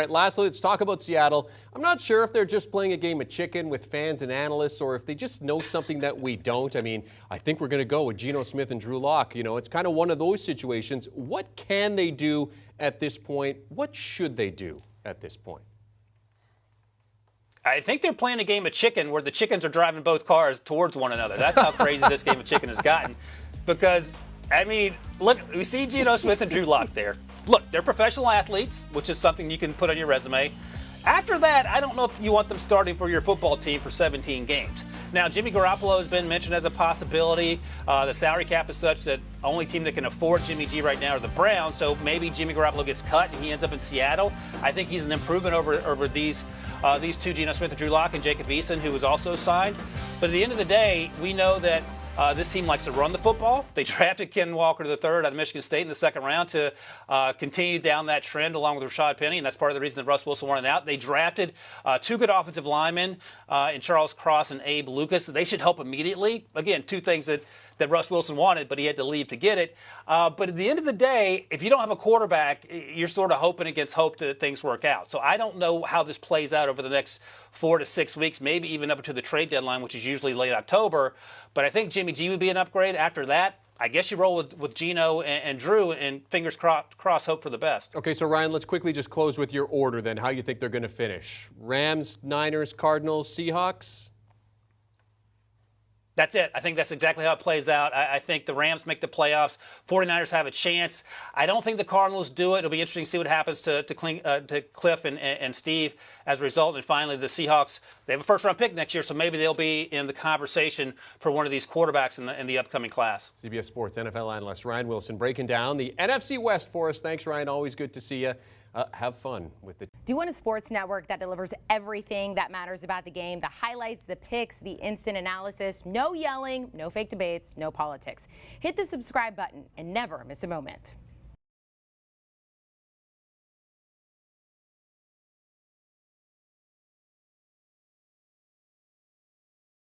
right, lastly, let's talk about Seattle. I'm not sure if they're just playing a game of chicken with fans and analysts or if they just know something that we don't. I mean, I think we're going to go with Geno Smith and Drew Lock. You know, it's kind of one of those situations. What can they do at this point? What should they do at this point? I think they're playing a game of chicken where the chickens are driving both cars towards one another. That's how crazy this game of chicken has gotten. Because, I mean, look, we see Geno Smith and Drew Lock there. Look, they're professional athletes, which is something you can put on your resume. After that, I don't know if you want them starting for your football team for 17 games. Now, Jimmy Garoppolo has been mentioned as a possibility. The salary cap is such that only team that can afford Jimmy G right now are the Browns, so maybe Jimmy Garoppolo gets cut and he ends up in Seattle. I think he's an improvement over these two, Geno Smith and Drew Lock and Jacob Eason, who was also signed. But at the end of the day, we know that this team likes to run the football. They drafted Ken Walker III out of Michigan State in the second round to continue down that trend along with Rashad Penny, and that's part of the reason that Russ Wilson wanted out. They drafted two good offensive linemen in Charles Cross and Abe Lucas. They should help immediately. Again, two things that Russ Wilson wanted, but he had to leave to get it. But at the end of the day, if you don't have a quarterback, you're sort of hoping against hope that things work out. So I don't know how this plays out over the next 4 to 6 weeks, maybe even up to the trade deadline, which is usually late October. But I think Jimmy G would be an upgrade. After that, I guess you roll with Geno and Drew, and fingers crossed, hope for the best. Okay, so Ryan, let's quickly just close with your order then, how you think they're going to finish. Rams, Niners, Cardinals, Seahawks? That's it. I think that's exactly how it plays out. I think the Rams make the playoffs. 49ers have a chance. I don't think the Cardinals do it. It'll be interesting to see what happens to Cliff and Steve as a result. And finally, the Seahawks, they have a first-round pick next year, so maybe they'll be in the conversation for one of these quarterbacks in the upcoming class. CBS Sports NFL analyst Ryan Wilson breaking down the NFC West for us. Thanks, Ryan. Always good to see you. Have fun with it. Do you want a sports network that delivers everything that matters about the game? The highlights, the picks, the instant analysis, no yelling, no fake debates, no politics. Hit the subscribe button and never miss a moment.